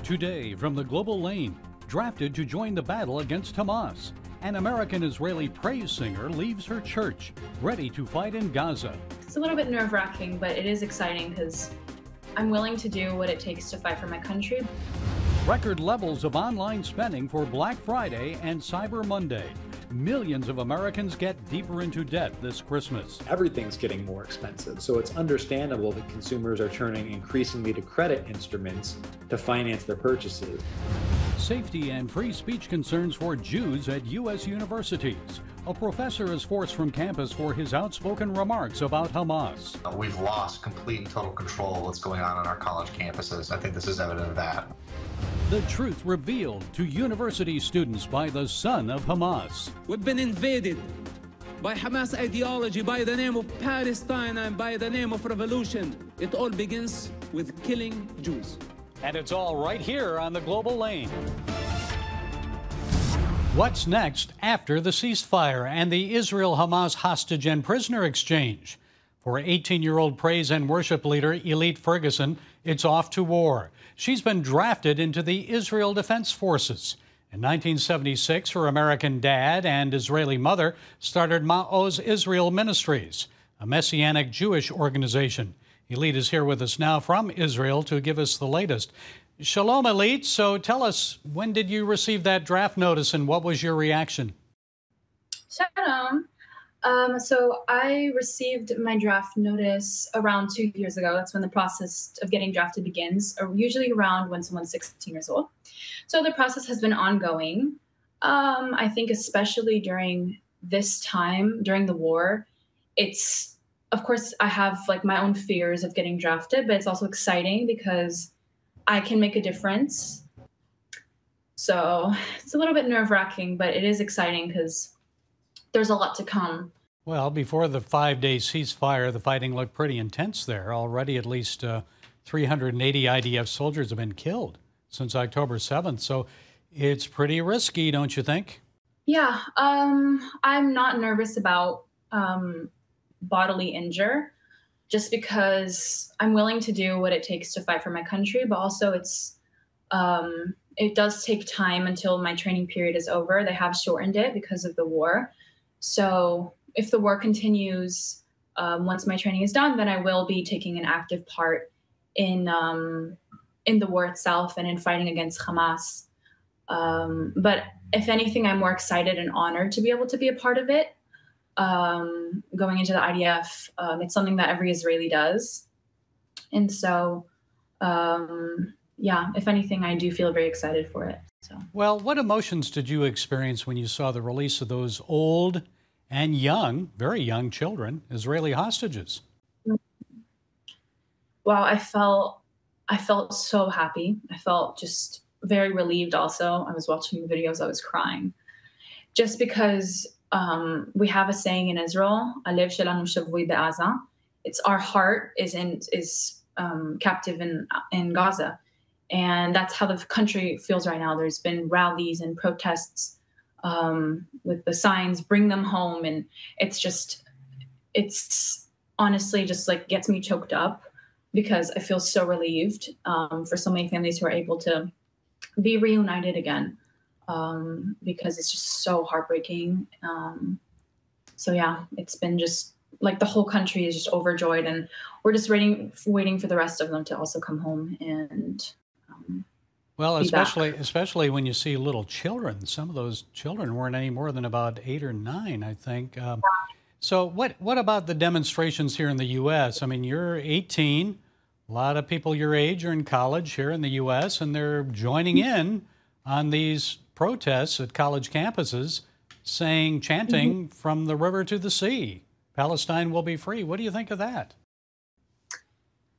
Today, from the global lane, drafted to join the battle against Hamas, an American-Israeli praise singer leaves her church, ready to fight in Gaza. It's a little bit nerve-wracking, but it is exciting because I'm willing to do what it takes to fight for my country. Record levels of online spending for Black Friday and Cyber Monday. Millions of Americans get deeper into debt this Christmas. Everything's getting more expensive, so it's understandable that consumers are turning increasingly to credit instruments to finance their purchases. Safety and free speech concerns for Jews at U.S. universities. A professor is forced from campus for his outspoken remarks about Hamas. We've lost complete and total control of what's going on our college campuses. I think this is evident of that. The truth revealed to university students by the son of Hamas. We've been invaded by Hamas ideology, by the name of Palestine and by the name of revolution. It all begins with killing Jews. And it's all right here on the global lane. What's next after the ceasefire and the Israel-Hamas hostage and prisoner exchange? For 18-year-old praise and worship leader Elite Ferguson, it's off to war. She's been drafted into the Israel Defense Forces. In 1976, her American dad and Israeli mother started Ma'oz Israel Ministries, a Messianic Jewish organization. Elite is here with us now from Israel to give us the latest. Shalom, Elite. So tell us, when did you receive that draft notice and what was your reaction? Shalom. So I received my draft notice around 2 years ago. That's when the process of getting drafted begins, or usually around when someone's 16 years old. So the process has been ongoing. I think especially during this time, during the war, of course, I have like my own fears of getting drafted, but it's also exciting because I can make a difference. So it's a little bit nerve-wracking, but it is exciting because there's a lot to come. Well, before the 5-day ceasefire, the fighting looked pretty intense there. Already at least 380 IDF soldiers have been killed since October 7th. So it's pretty risky, don't you think? Yeah, I'm not nervous about bodily injury, just because I'm willing to do what it takes to fight for my country, but also it does take time until my training period is over. They have shortened it because of the war. So if the war continues, once my training is done, then I will be taking an active part in the war itself and in fighting against Hamas. But if anything, I'm more excited and honored to be able to be a part of it. Going into the IDF, it's something that every Israeli does. And so, yeah, if anything, I do feel very excited for it. So. Well, what emotions did you experience when you saw the release of those old and young, very young children, Israeli hostages? Well, I felt so happy. I felt just very relieved also. I was watching the videos, I was crying. Just because we have a saying in Israel, "Alev shelanu shavui be'Aza." It's our heart is captive in Gaza, and that's how the country feels right now. There's been rallies and protests with the signs, "Bring them home," and it's honestly just like gets me choked up because I feel so relieved for so many families who are able to be reunited again. Because it's just so heartbreaking. So yeah, it's been just like the whole country is just overjoyed, and we're just waiting for the rest of them to also come home and well, especially when you see little children. Some of those children weren't any more than about 8 or 9, I think. So what about the demonstrations here in the U.S.? I mean, you're 18. A lot of people your age are in college here in the U.S., and they're joining in on these protests at college campuses chanting from the river to the sea, Palestine will be free. What do you think of that?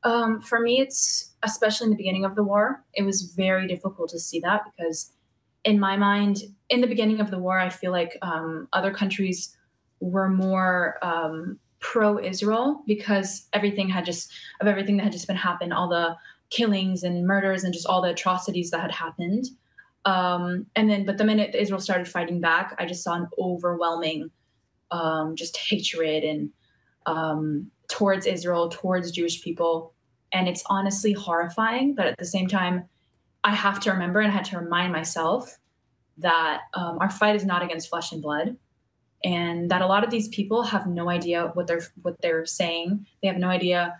For me, it's especially in the beginning of the war, it was very difficult to see that because in my mind, in the beginning of the war, I feel like other countries were more pro-Israel because everything that had just been happened, all the killings and murders and just all the atrocities that had happened. But the minute Israel started fighting back, I just saw an overwhelming just hatred and towards Israel, towards Jewish people. And it's honestly horrifying. But at the same time, I have to remember, and I had to remind myself that our fight is not against flesh and blood, and that a lot of these people have no idea what they're saying. They have no idea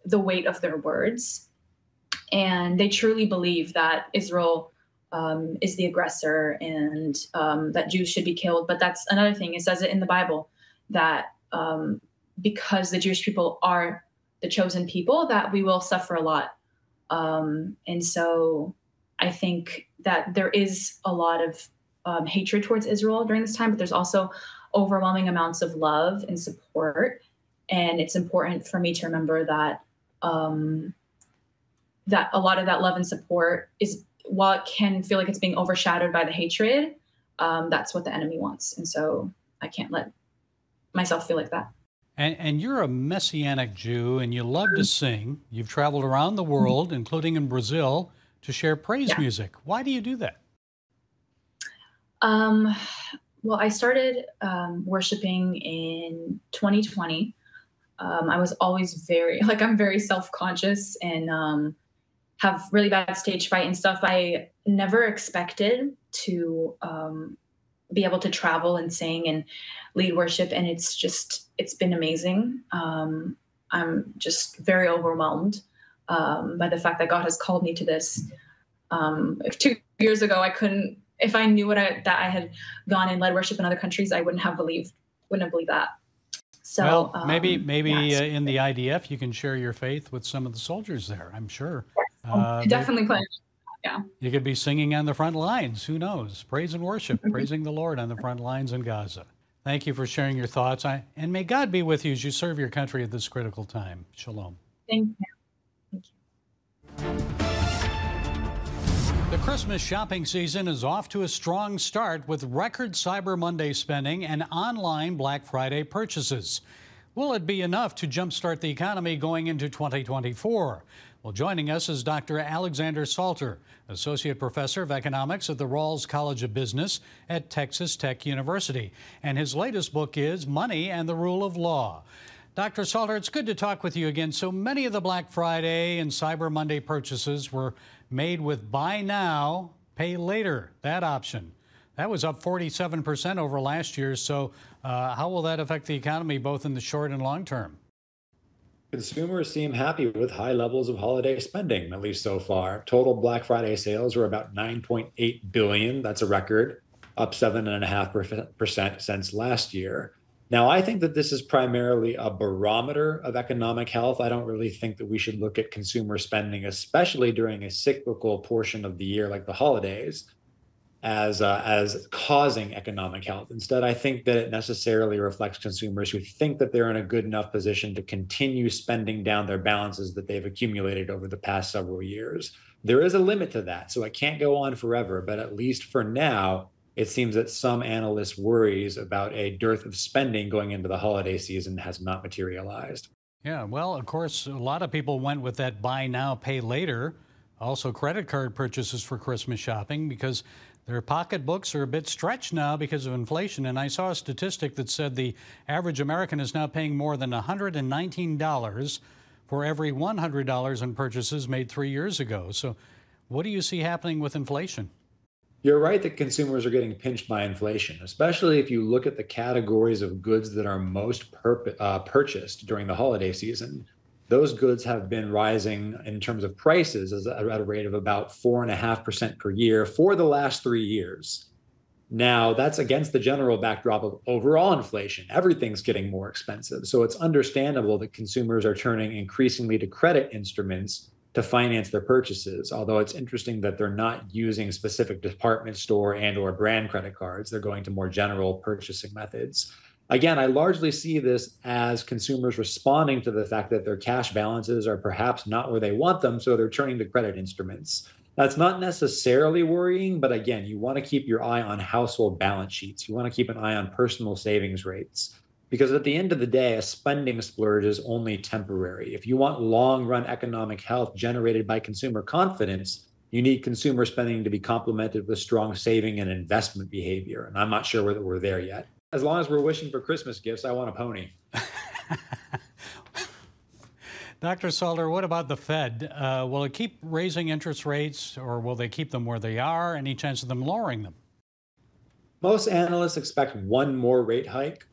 the weight of their words, and they truly believe that Israel is the aggressor, and that Jews should be killed. But that's another thing. It says it in the Bible that because the Jewish people are the chosen people, that we will suffer a lot. And so I think that there is a lot of hatred towards Israel during this time, but there's also overwhelming amounts of love and support. And it's important for me to remember that that a lot of that love and support is, while it can feel like it's being overshadowed by the hatred, that's what the enemy wants. And so I can't let myself feel like that. And you're a Messianic Jew, and you love to sing. You've traveled around the world, including in Brazil, to share praise music. Why do you do that? Well, I started worshiping in 2020. I was always I'm very self-conscious and have really bad stage fright and stuff. I never expected to be able to travel and sing and lead worship, and it's been amazing. I'm just very overwhelmed by the fact that God has called me to this. If 2 years ago if I knew that I had gone and led worship in other countries, I wouldn't have believed that. So well, maybe in the IDF you can share your faith with some of the soldiers there. I'm sure. Definitely plan. Yeah. You could be singing on the front lines. Who knows? Praise and worship, praising the Lord on the front lines in Gaza. Thank you for sharing your thoughts. And may God be with you as you serve your country at this critical time. Shalom. Thank you. Thank you. The Christmas shopping season is off to a strong start with record Cyber Monday spending and online Black Friday purchases. Will it be enough to jumpstart the economy going into 2024? Well, joining us is Dr. Alexander Salter, Associate Professor of Economics at the Rawls College of Business at Texas Tech University. And his latest book is Money and the Rule of Law. Dr. Salter, it's good to talk with you again. So many of the Black Friday and Cyber Monday purchases were made with buy now, pay later, that option. That was up 47% over last year. So how will that affect the economy both in the short and long term? Consumers seem happy with high levels of holiday spending, at least so far. Total Black Friday sales were about $9.8 billion. That's a record, up 7.5% since last year. Now, I think that this is primarily a barometer of economic health. I don't really think that we should look at consumer spending, especially during a cyclical portion of the year like the holidays, as causing economic health. Instead, I think that it necessarily reflects consumers who think that they're in a good enough position to continue spending down their balances that they've accumulated over the past several years. There is a limit to that, so it can't go on forever, but at least for now, it seems that some analysts' worries about a dearth of spending going into the holiday season has not materialized. Yeah, well, of course, a lot of people went with that buy now, pay later. Also, credit card purchases for Christmas shopping because their pocketbooks are a bit stretched now because of inflation. And I saw a statistic that said the average American is now paying more than $119 for every $100 in purchases made 3 years ago. So what do you see happening with inflation? You're right that consumers are getting pinched by inflation, especially if you look at the categories of goods that are most purchased during the holiday season. Those goods have been rising in terms of prices at a rate of about 4.5% per year for the last 3 years. Now, that's against the general backdrop of overall inflation. Everything's getting more expensive. So it's understandable that consumers are turning increasingly to credit instruments to finance their purchases, although it's interesting that they're not using specific department store and or brand credit cards. They're going to more general purchasing methods. Again, I largely see this as consumers responding to the fact that their cash balances are perhaps not where they want them, so they're turning to credit instruments. That's not necessarily worrying, but again, you want to keep your eye on household balance sheets. You want to keep an eye on personal savings rates. Because at the end of the day, a spending splurge is only temporary. If you want long-run economic health generated by consumer confidence, you need consumer spending to be complemented with strong saving and investment behavior. And I'm not sure whether we're there yet. As long as we're wishing for Christmas gifts, I want a pony. Dr. Salter, what about the Fed? Will it keep raising interest rates, or will they keep them where they are? Any chance of them lowering them? Most analysts expect one more rate hike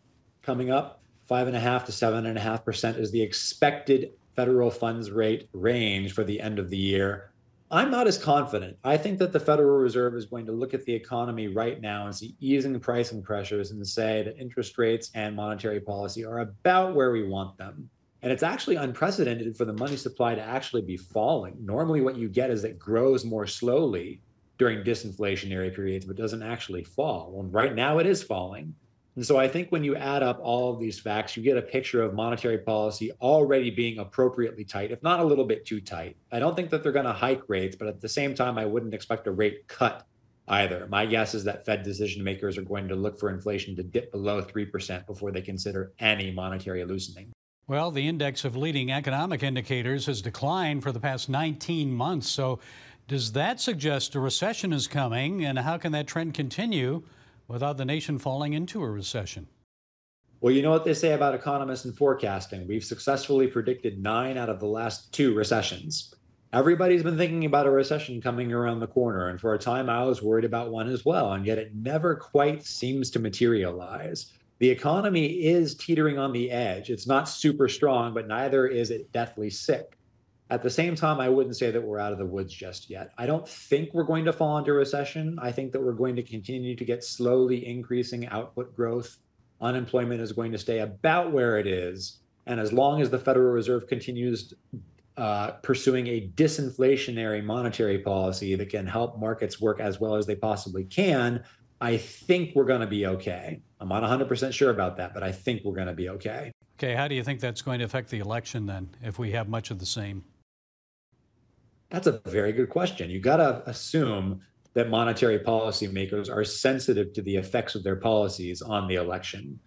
coming up. 5.5% to 7.5% is the expected federal funds rate range for the end of the year. I'm not as confident. I think that the Federal Reserve is going to look at the economy right now and see easing pricing pressures and say that interest rates and monetary policy are about where we want them. And it's actually unprecedented for the money supply to actually be falling. Normally, what you get is it grows more slowly during disinflationary periods, but doesn't actually fall. Well, right now it is falling. And so I think when you add up all of these facts, you get a picture of monetary policy already being appropriately tight, if not a little bit too tight. I don't think that they're going to hike rates, but at the same time, I wouldn't expect a rate cut either. My guess is that Fed decision makers are going to look for inflation to dip below 3% before they consider any monetary loosening. Well, the index of leading economic indicators has declined for the past 19 months. So does that suggest a recession is coming? And how can that trend continue without the nation falling into a recession? Well, you know what they say about economists and forecasting. We've successfully predicted 9 out of the last 2 recessions. Everybody's been thinking about a recession coming around the corner. And for a time, I was worried about one as well. And yet it never quite seems to materialize. The economy is teetering on the edge. It's not super strong, but neither is it deathly sick. At the same time, I wouldn't say that we're out of the woods just yet. I don't think we're going to fall into recession. I think that we're going to continue to get slowly increasing output growth. Unemployment is going to stay about where it is. And as long as the Federal Reserve continues pursuing a disinflationary monetary policy that can help markets work as well as they possibly can, I think we're going to be okay. I'm not 100% sure about that, but I think we're going to be okay. Okay, how do you think that's going to affect the election then, if we have much of the same? That's a very good question. You got to assume that monetary policymakers are sensitive to the effects of their policies on the election.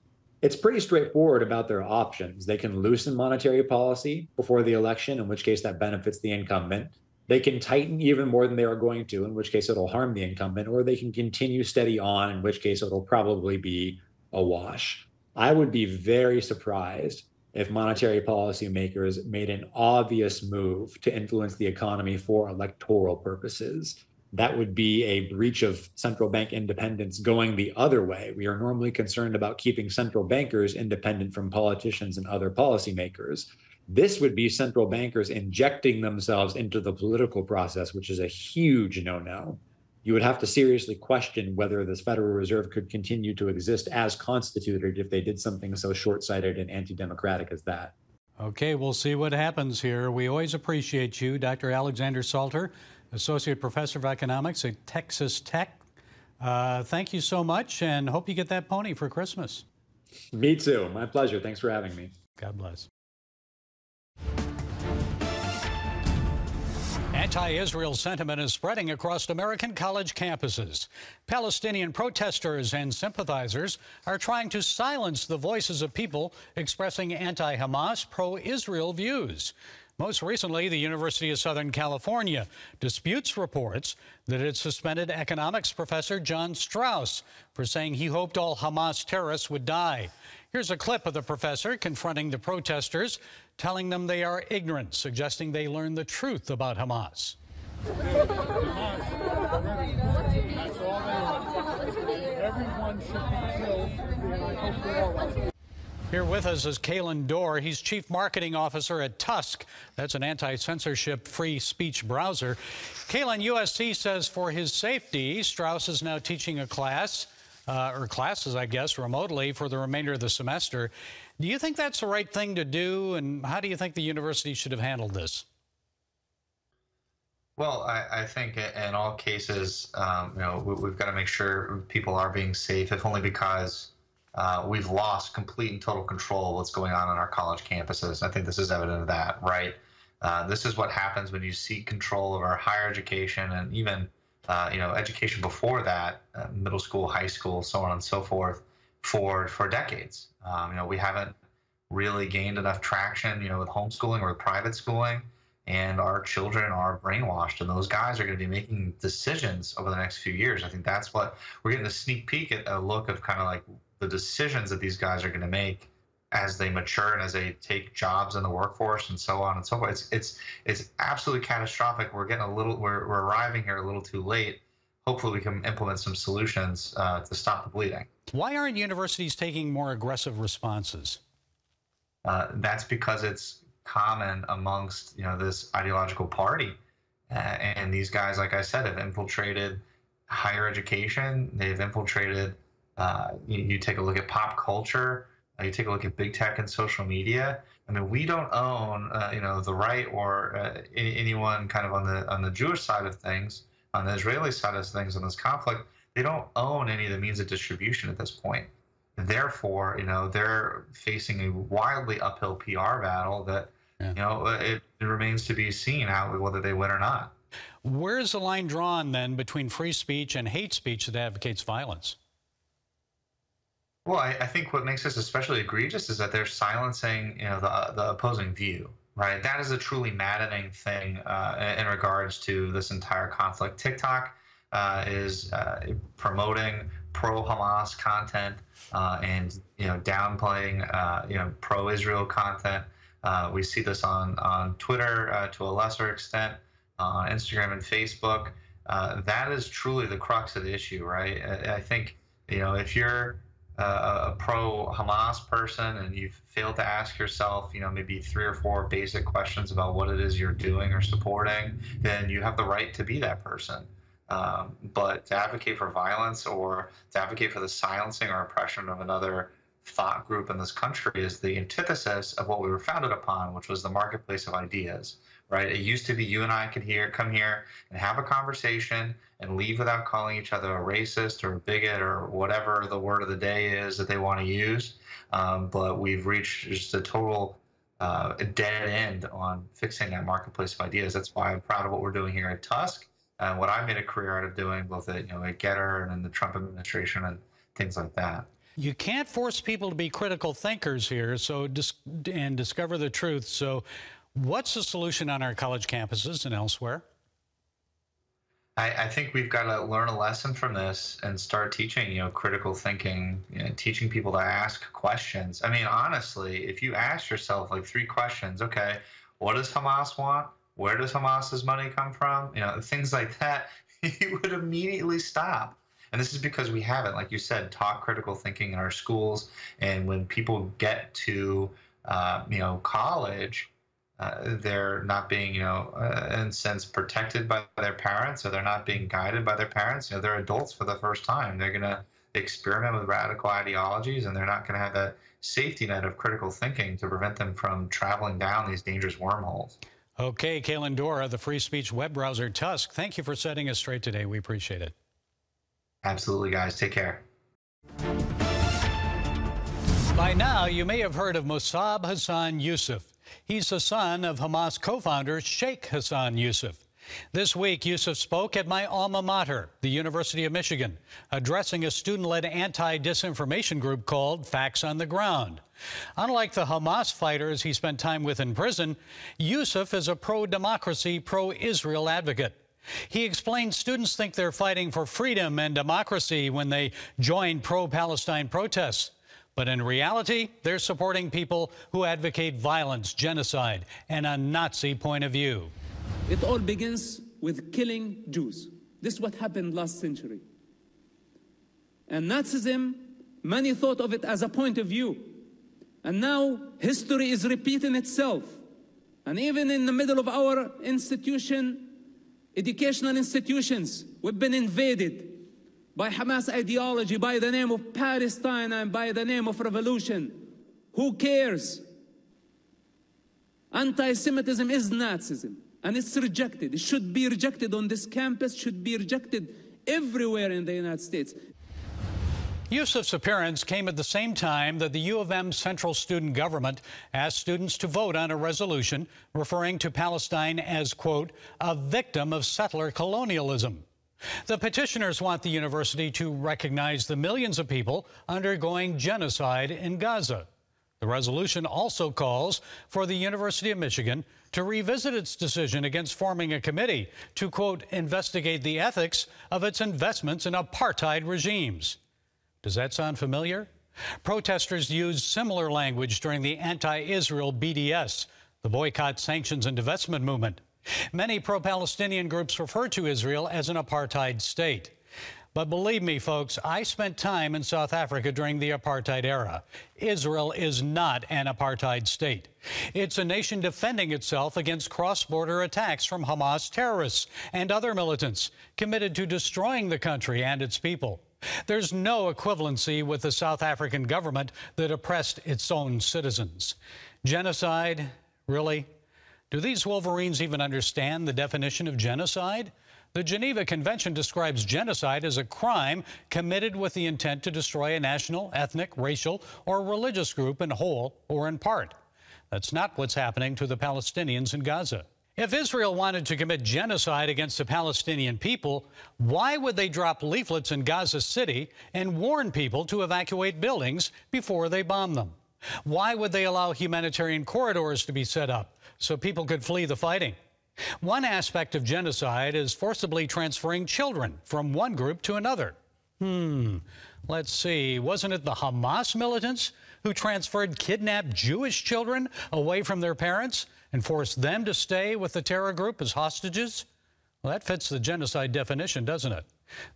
It's pretty straightforward about their options. They can loosen monetary policy before the election, in which case that benefits the incumbent. They can tighten even more than they are going to, in which case it'll harm the incumbent, or they can continue steady on, in which case it'll probably be a wash. I would be very surprised if monetary policymakers made an obvious move to influence the economy for electoral purposes. That would be a breach of central bank independence going the other way. We are normally concerned about keeping central bankers independent from politicians and other policymakers. This would be central bankers injecting themselves into the political process, which is a huge no-no. You would have to seriously question whether this Federal Reserve could continue to exist as constituted if they did something so short-sighted and anti-democratic as that. Okay, we'll see what happens here. We always appreciate you, Dr. Alexander Salter, Associate Professor of Economics at Texas Tech. Thank you so much, and hope you get that pony for Christmas. Me too. My pleasure. Thanks for having me. God bless. Anti-Israel sentiment is spreading across American college campuses. Palestinian protesters and sympathizers are trying to silence the voices of people expressing anti-Hamas, pro-Israel views. Most recently, the University of Southern California disputes reports that it suspended economics professor John Strauss for saying he hoped all Hamas terrorists would die. Here's a clip of the professor confronting the protesters, telling them they are ignorant, suggesting they learn the truth about Hamas. Everyone should be killed, and I hope they all are. Here with us is Kalen Dorr. He's Chief Marketing Officer at Tusk. That's an anti-censorship free speech browser. Kalen, USC says for his safety, Strauss is now teaching a class, or classes, I guess, remotely for the remainder of the semester. Do you think that's the right thing to do? And how do you think the university should have handled this? Well, I think in all cases, we've got to make sure people are being safe, if only because we've lost complete and total control of what's going on our college campuses. I think this is evident of that, right? This is what happens when you seek control of our higher education and even, education before that, middle school, high school, so on and so forth, for decades. We haven't really gained enough traction, with homeschooling or with private schooling, and our children are brainwashed, and those guys are going to be making decisions over the next few years. I think that's what we're getting a sneak peek at, a look of kind of like the decisions that these guys are going to make as they mature and as they take jobs in the workforce and so on and so forth. It's absolutely catastrophic. We're arriving here a little too late. Hopefully we can implement some solutions to stop the bleeding. Why aren't universities taking more aggressive responses? That's because it's common amongst this ideological party, and these guys, like I said, have infiltrated higher education. They've infiltrated. You take a look at pop culture. You take a look at big tech and social media. I mean, we don't own, the right or anyone kind of on the Jewish side of things, on the Israeli side of things in this conflict. They don't own any of the means of distribution at this point. Therefore, they're facing a wildly uphill PR battle that, it remains to be seen whether they win or not. Where is the line drawn then between free speech and hate speech that advocates violence? Well, I think what makes this especially egregious is that they're silencing, the opposing view, right? That is a truly maddening thing in regards to this entire conflict. TikTok is promoting pro-Hamas content and downplaying pro-Israel content. We see this on Twitter to a lesser extent, on Instagram and Facebook. That is truly the crux of the issue, right? I think if you're a pro-Hamas person and you've failed to ask yourself, maybe 3 or 4 basic questions about what it is you're doing or supporting, then you have the right to be that person. But to advocate for violence or to advocate for the silencing or oppression of another thought group in this country is the antithesis of what we were founded upon, which was the marketplace of ideas, right? It used to be you and I could come here and have a conversation and leave without calling each other a racist or a bigot or whatever the word of the day is that they want to use. But we've reached just a total dead end on fixing that marketplace of ideas. That's why I'm proud of what we're doing here at Tusk and what I made a career out of doing, both at Getter and in the Trump administration and things like that. You can't force people to be critical thinkers here, and discover the truth. So what's the solution on our college campuses and elsewhere? I think we've got to learn a lesson from this and start teaching, critical thinking, teaching people to ask questions. I mean, honestly, if you ask yourself like 3 questions, okay, what does Hamas want? Where does Hamas's money come from? Things like that, you would immediately stop. And this is because we haven't, like you said, taught critical thinking in our schools. And when people get to, college, they're not being, in a sense, protected by their parents, or they're not being guided by their parents. They're adults for the first time. They're going to experiment with radical ideologies, and they're not going to have that safety net of critical thinking to prevent them from traveling down these dangerous wormholes. Okay, Kaylin Dora, the free speech web browser Tusk, thank you for setting us straight today. We appreciate it. Absolutely, guys. Take care. By now, you may have heard of Mossab Hassan Youssef. He's the son of Hamas co-founder Sheikh Hassan Youssef. This week, Youssef spoke at my alma mater, the University of Michigan, addressing a student-led anti-disinformation group called Facts on the Ground. Unlike the Hamas fighters he spent time with in prison, Youssef is a pro-democracy, pro-Israel advocate. He explained students think they're fighting for freedom and democracy when they join pro-Palestine protests. But in reality, they're supporting people who advocate violence, genocide, and a Nazi point of view. It all begins with killing Jews. This is what happened last century. And Nazism, many thought of it as a point of view. And now history is repeating itself. And even in the middle of our educational institutions, we've been invaded by Hamas ideology, by the name of Palestine and by the name of revolution. Who cares? Anti-Semitism is Nazism, and it's rejected. It should be rejected on this campus, should be rejected everywhere in the United States. Youssef's appearance came at the same time that the U of M Central Student Government asked students to vote on a resolution referring to Palestine as, quote, a victim of settler colonialism. The petitioners want the university to recognize the millions of people undergoing genocide in Gaza. The resolution also calls for the University of Michigan to revisit its decision against forming a committee to, quote, investigate the ethics of its investments in apartheid regimes. Does that sound familiar? Protesters used similar language during the anti-Israel BDS, the Boycott, Sanctions, and Divestment movement. Many pro-Palestinian groups refer to Israel as an apartheid state. But believe me, folks, I spent time in South Africa during the apartheid era. Israel is not an apartheid state. It's a nation defending itself against cross-border attacks from Hamas terrorists and other militants committed to destroying the country and its people. There's no equivalency with the South African government that oppressed its own citizens. Genocide? Really? Do these Wolverines even understand the definition of genocide? The Geneva Convention describes genocide as a crime committed with the intent to destroy a national, ethnic, racial, or religious group in whole or in part. That's not what's happening to the Palestinians in Gaza. If Israel wanted to commit genocide against the Palestinian people, why would they drop leaflets in Gaza City and warn people to evacuate buildings before they bomb them? Why would they allow humanitarian corridors to be set up so people could flee the fighting? One aspect of genocide is forcibly transferring children from one group to another. Let's see, wasn't it the Hamas militants who transferred kidnapped Jewish children away from their parents and forced them to stay with the terror group as hostages? Well, that fits the genocide definition, doesn't it?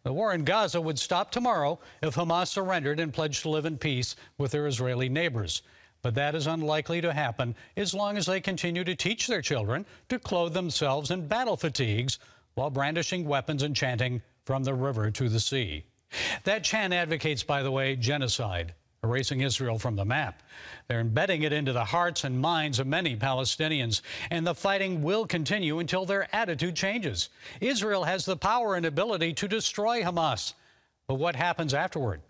The war in Gaza would stop tomorrow if Hamas surrendered and pledged to live in peace with their Israeli neighbors. But that is unlikely to happen as long as they continue to teach their children to clothe themselves in battle fatigues while brandishing weapons and chanting from the river to the sea. That chant advocates, by the way, genocide, erasing Israel from the map. They're embedding it into the hearts and minds of many Palestinians, and the fighting will continue until their attitude changes. Israel has the power and ability to destroy Hamas. But what happens afterward?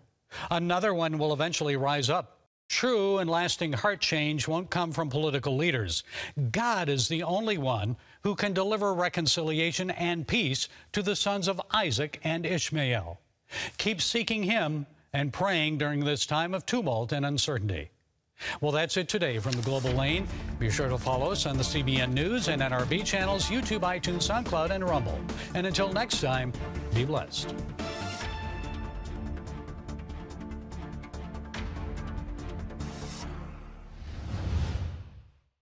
Another one will eventually rise up. True and lasting heart change won't come from political leaders. God is the only one who can deliver reconciliation and peace to the sons of Isaac and Ishmael. Keep seeking him and praying during this time of tumult and uncertainty. Well, that's it today from the Global Lane. Be sure to follow us on the CBN News and NRB channels, YouTube, iTunes, SoundCloud, and Rumble. And until next time, be blessed.